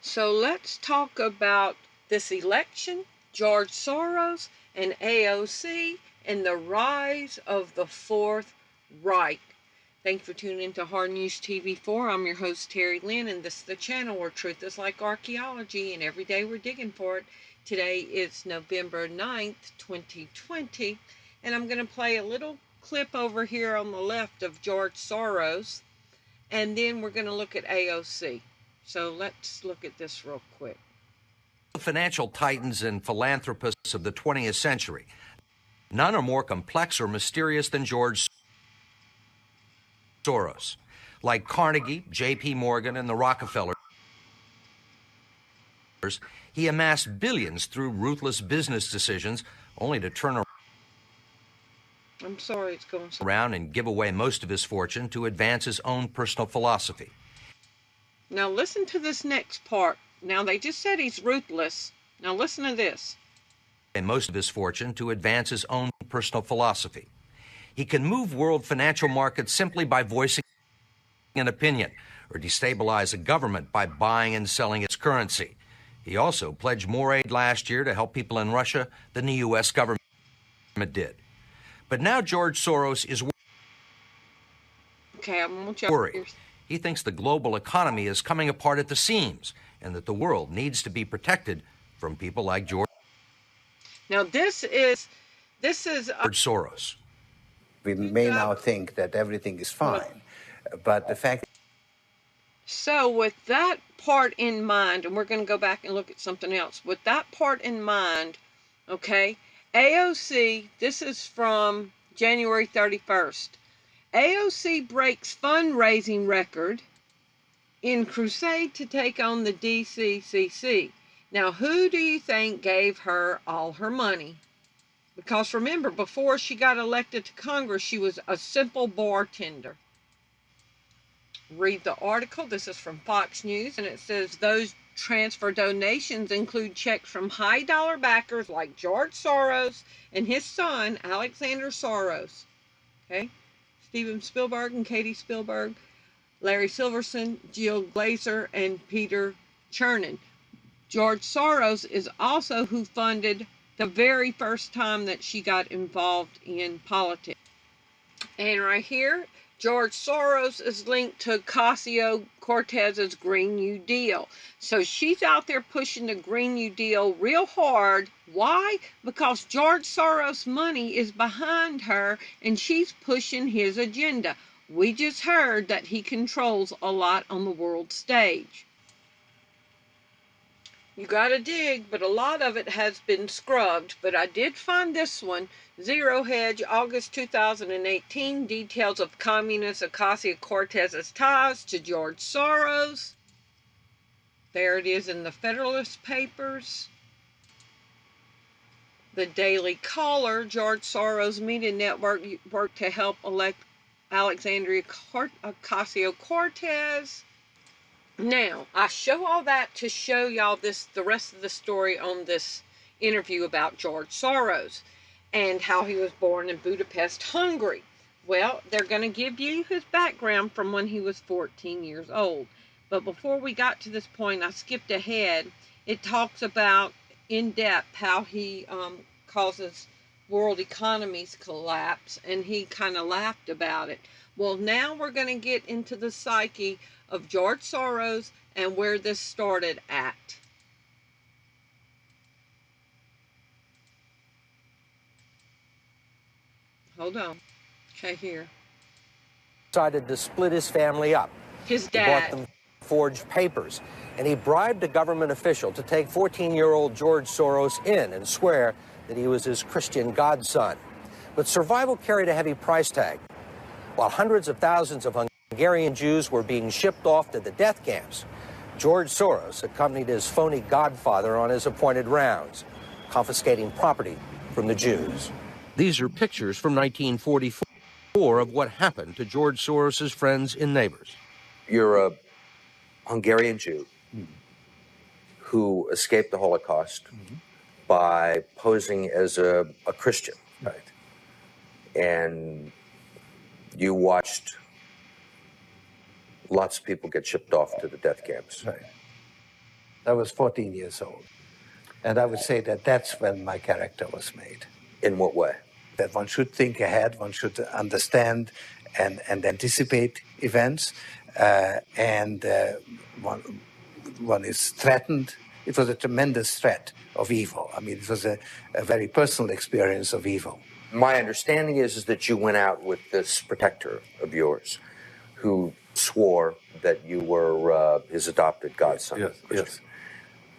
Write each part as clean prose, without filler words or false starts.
So let's talk about this election, George Soros and AOC, and the rise of the Fourth Reich. Thanks for tuning in to Hard News TV4. I'm your host, Terry Lynn, and this is the channel where truth is like archaeology, and every day we're digging for it. Today is November 9th, 2020, and I'm going to play a little clip over here on the left of George Soros, and then we're going to look at AOC. So let's look at this real quick. Financial titans and philanthropists of the 20th century. None are more complex or mysterious than George Soros. Like Carnegie, J.P. Morgan, and the Rockefellers, he amassed billions through ruthless business decisions, only to turn around and give away most of his fortune to advance his own personal philosophy. Now listen to this next part. Now they just said he's ruthless. Now listen to this. And most of his fortune to advance his own personal philosophy. He can move world financial markets simply by voicing an opinion, or destabilize a government by buying and selling its currency. He also pledged more aid last year to help people in Russia than the U.S. government did. But now George Soros is worried. He thinks the global economy is coming apart at the seams and that the world needs to be protected from people like George. Now this is George Soros. We may now think that everything is fine, but the fact. So with that part in mind, and we're going to go back and look at something else. With that part in mind, okay, AOC, this is from January 31st. AOC breaks fundraising record in crusade to take on the DCCC. Now, who do you think gave her all her money? Because remember, before she got elected to Congress, she was a simple bartender. Read the article. This is from Fox News, and it says those transfer donations include checks from high-dollar backers like George Soros and his son, Alexander Soros. Okay? Steven Spielberg and Katie Spielberg, Larry Silverson, Jill Glazer, and Peter Chernin. George Soros is also who funded the very first time that she got involved in politics. And right here, George Soros is linked to Ocasio-Cortez's Green New Deal. So she's out there pushing the Green New Deal real hard. Why? Because George Soros' money is behind her and she's pushing his agenda. We just heard that he controls a lot on the world stage. You gotta dig, but a lot of it has been scrubbed. But I did find this one, Zero Hedge, August 2018, details of communist Ocasio-Cortez's ties to George Soros. There it is in the Federalist Papers. The Daily Caller, George Soros Media Network worked to help elect Alexandria Ocasio-Cortez. Now, I show all that to show y'all the rest of the story on this interview about George Soros and how he was born in Budapest, Hungary. Well, they're going to give you his background from when he was 14 years old. But before we got to this point, I skipped ahead. It talks about, in depth, how he causes world economies collapse, and he kind of laughed about it. Well, now we're going to get into the psyche of George Soros and where this started at. Hold on. Okay, here. Decided to split his family up. His dad. He bought them forged papers, and he bribed a government official to take 14-year-old George Soros in and swear that he was his Christian godson. But survival carried a heavy price tag. While hundreds of thousands of Hungarian Jews were being shipped off to the death camps, George Soros accompanied his phony godfather on his appointed rounds, confiscating property from the Jews. These are pictures from 1944 of what happened to George Soros's friends and neighbors. You're a Hungarian Jew who escaped the Holocaust by posing as a Christian. Right. And you watched lots of people get shipped off to the death camps. Right. I was 14 years old. And I would say that that's when my character was made. In what way? That one should think ahead, one should understand and anticipate events, and one is threatened. It was a tremendous threat of evil. I mean, it was a very personal experience of evil. My understanding is that you went out with this protector of yours who swore that you were his adopted godson. Yes.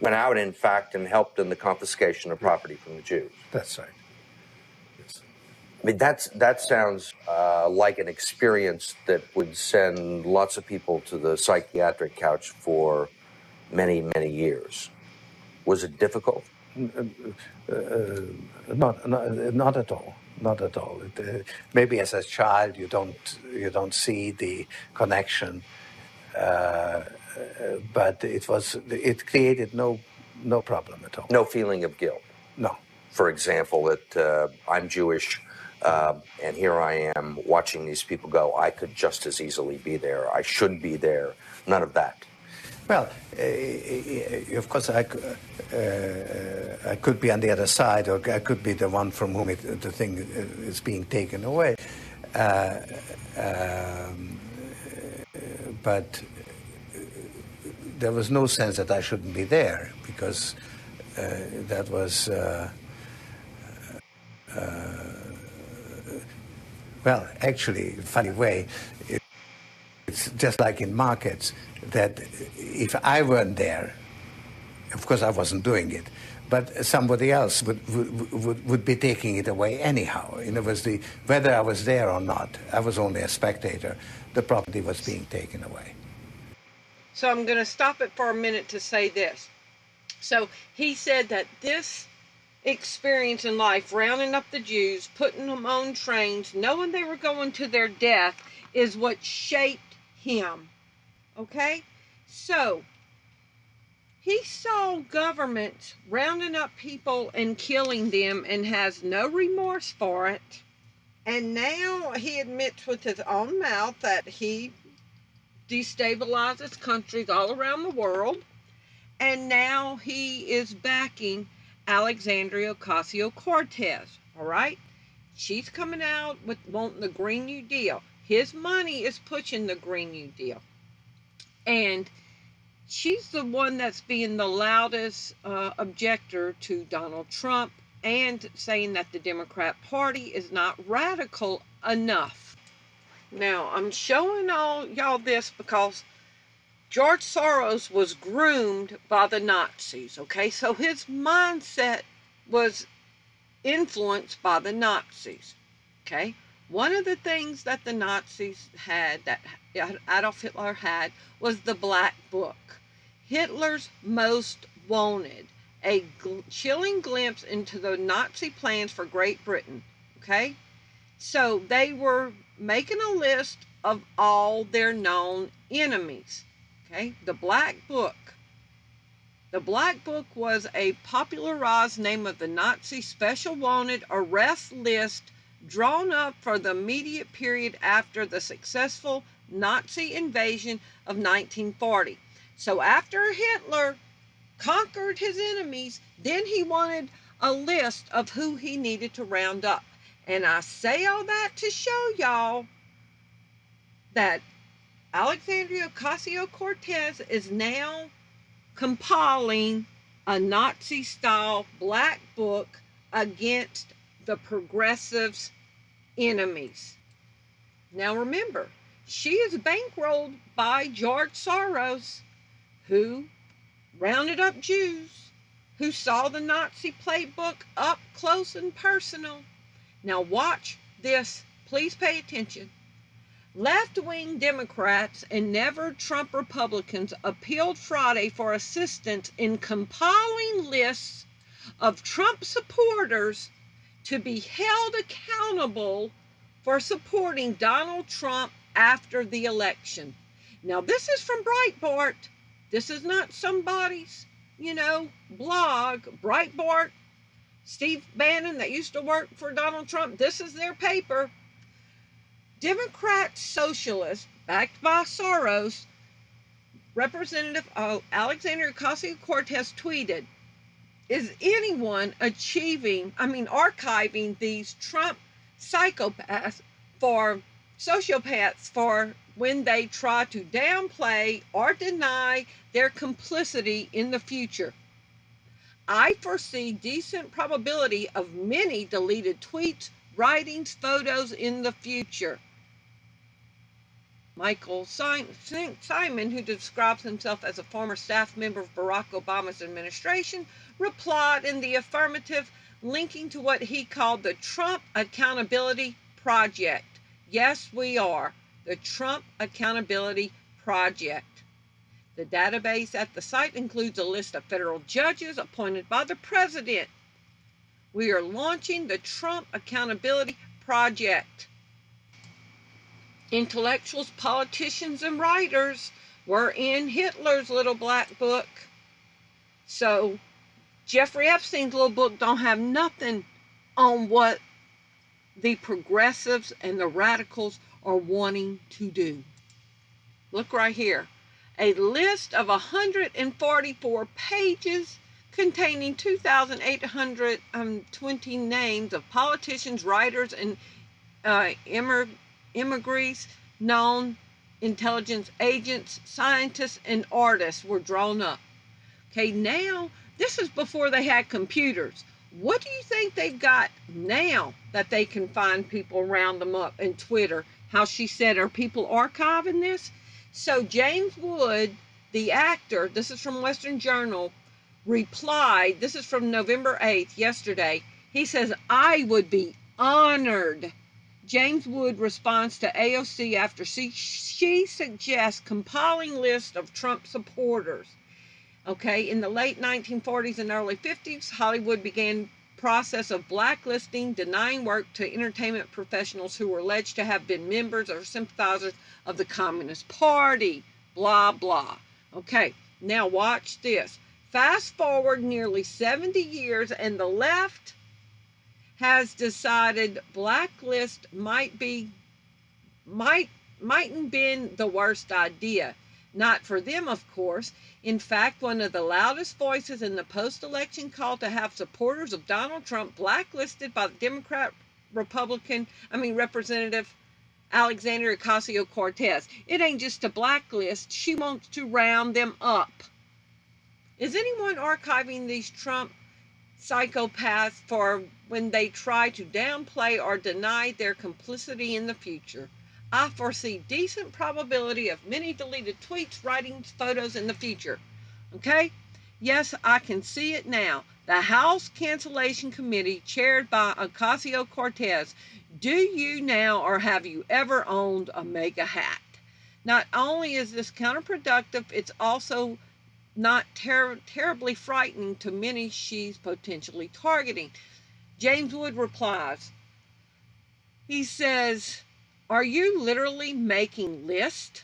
Went out, in fact, and helped in the confiscation of property from the Jews. That's right. Yes. I mean, that sounds like an experience that would send lots of people to the psychiatric couch for many, many years. Was it difficult? Not at all. Not at all. Maybe as a child you don't see the connection, but it created no problem at all. No feeling of guilt. No. For example, that I'm Jewish, and here I am watching these people go. I could just as easily be there. I should be there. None of that. Well, of course, I could be on the other side, or I could be the one from whom the thing is being taken away. But there was no sense that I shouldn't be there, because that was, well, actually, funny way, it's just like in markets, that if I weren't there, of course I wasn't doing it, but somebody else would be taking it away anyhow. In other words, whether I was there or not, I was only a spectator. The property was being taken away. So I'm going to stop it for a minute to say this. So he said that this experience in life, rounding up the Jews, putting them on trains, knowing they were going to their death, is what shaped him. Okay? So he saw government rounding up people and killing them and has no remorse for it. And now he admits with his own mouth that he destabilizes countries all around the world. And now he is backing Alexandria Ocasio-Cortez. All right? She's coming out with wanting the Green New Deal. His money is pushing the Green New Deal. And she's the one that's being the loudest objector to Donald Trump, and saying that the Democrat Party is not radical enough. Now, I'm showing all y'all this because George Soros was groomed by the Nazis, okay? So his mindset was influenced by the Nazis, okay? One of the things that the Nazis had, that Adolf Hitler had, was the Black Book. Hitler's Most Wanted, a chilling glimpse into the Nazi plans for Great Britain, okay? So they were making a list of all their known enemies, okay? The Black Book. The Black Book was a popularized name of the Nazi special wanted arrest list drawn up for the immediate period after the successful Nazi invasion of 1940. So after Hitler conquered his enemies, then he wanted a list of who he needed to round up. And I say all that to show y'all that Alexandria Ocasio-Cortez is now compiling a Nazi-style Black Book against the progressives' enemies. Now remember, she is bankrolled by George Soros, who rounded up Jews, who saw the Nazi playbook up close and personal. Now watch this. Please pay attention. Left-wing Democrats and never-Trump Republicans appealed Friday for assistance in compiling lists of Trump supporters to be held accountable for supporting Donald Trump after the election. Now, this is from Breitbart. This is not somebody's, blog. Breitbart, Steve Bannon, that used to work for Donald Trump, this is their paper. Democrat socialists, backed by Soros, Representative Alexandria Ocasio-Cortez tweeted, "Is anyone archiving these Trump psychopaths sociopaths for when they try to downplay or deny their complicity in the future? I foresee decent probability of many deleted tweets, writings, photos in the future." Michael Simon, who describes himself as a former staff member of Barack Obama's administration, replied in the affirmative, linking to what he called the Trump Accountability Project. Yes, we are. The Trump Accountability Project. The database at the site includes a list of federal judges appointed by the president. We are launching the Trump Accountability Project. Intellectuals, politicians, and writers were in Hitler's little black book. So Jeffrey Epstein's little book don't have nothing on what the progressives and the radicals are wanting to do. Look right here. A list of 144 pages containing 2,820 names of politicians, writers, and immigrants, known intelligence agents, scientists, and artists were drawn up. Okay, now, this is before they had computers. What do you think they've got now that they can find people, round them up, and Twitter? How she said, are people archiving this? So James Wood, the actor, this is from Western Journal, replied, this is from November 8th, yesterday. He says, "I would be honored." James Wood responds to AOC after she suggests compiling list of Trump supporters. Okay, in the late 1940s and early 50s, Hollywood began process of blacklisting, denying work to entertainment professionals who were alleged to have been members or sympathizers of the Communist Party. Blah, blah. Okay, now watch this. Fast forward nearly 70 years, and the left has decided blacklist mightn't been the worst idea. Not for them, of course. In fact, one of the loudest voices in the post-election call to have supporters of Donald Trump blacklisted by the Representative Alexandria Ocasio-Cortez. It ain't just a blacklist. She wants to round them up. Is anyone archiving these Trump psychopaths for when they try to downplay or deny their complicity in the future? I foresee decent probability of many deleted tweets, writings, photos in the future. Okay? Yes, I can see it now. The House Cancellation Committee, chaired by Ocasio-Cortez. Do you now, or have you ever owned a MAGA hat? Not only is this counterproductive, it's also not terribly frightening to many she's potentially targeting. James Wood replies. He says, "Are you literally making lists?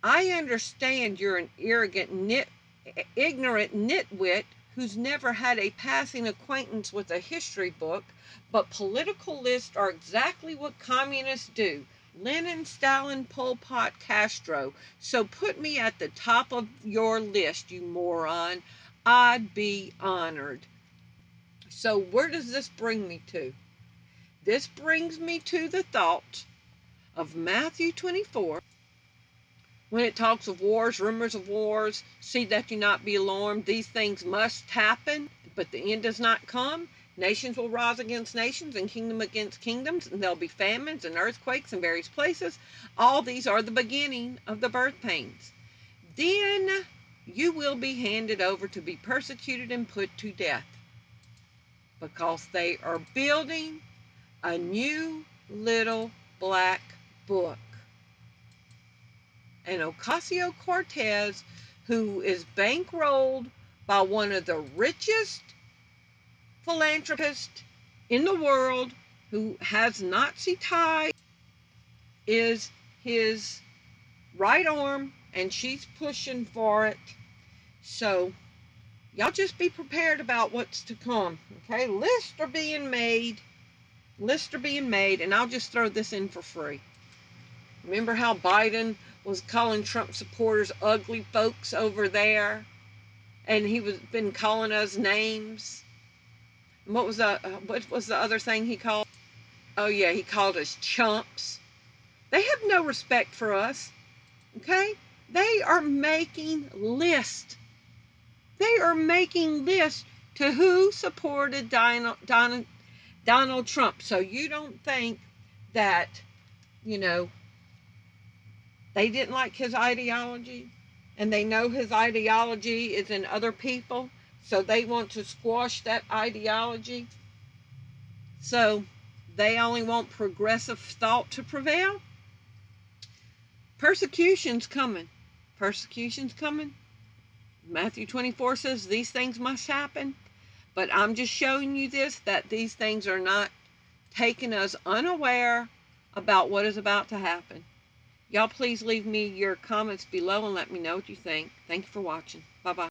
I understand you're an ignorant nitwit who's never had a passing acquaintance with a history book, but political lists are exactly what communists do. Lenin, Stalin, Pol Pot, Castro. So put me at the top of your list, you moron. I'd be honored." So where does this bring me to? This brings me to the thought of Matthew 24, when it talks of wars, rumors of wars, see that you not be alarmed. These things must happen, but the end does not come. Nations will rise against nations and kingdom against kingdoms, and there'll be famines and earthquakes in various places. All these are the beginning of the birth pains. Then you will be handed over to be persecuted and put to death, because they are building a new little black book. And Ocasio-Cortez, who is bankrolled by one of the richest philanthropists in the world, who has Nazi ties, is his right arm, and she's pushing for it. So y'all just be prepared about what's to come. Okay, lists are being made. And I'll just throw this in for free. Remember how Biden was calling Trump supporters ugly folks over there, and he was been calling us names. What was the other thing he called? Oh yeah, he called us chumps. They have no respect for us. Okay? They are making lists. They are making lists to who supported Donald Trump. So you don't think that, you know, they didn't like his ideology, and they know his ideology is in other people, so they want to squash that ideology. So they only want progressive thought to prevail. Persecution's coming. Persecution's coming. Matthew 24 says these things must happen. But I'm just showing you this, that these things are not taking us unaware about what is about to happen. Y'all please leave me your comments below and let me know what you think. Thank you for watching.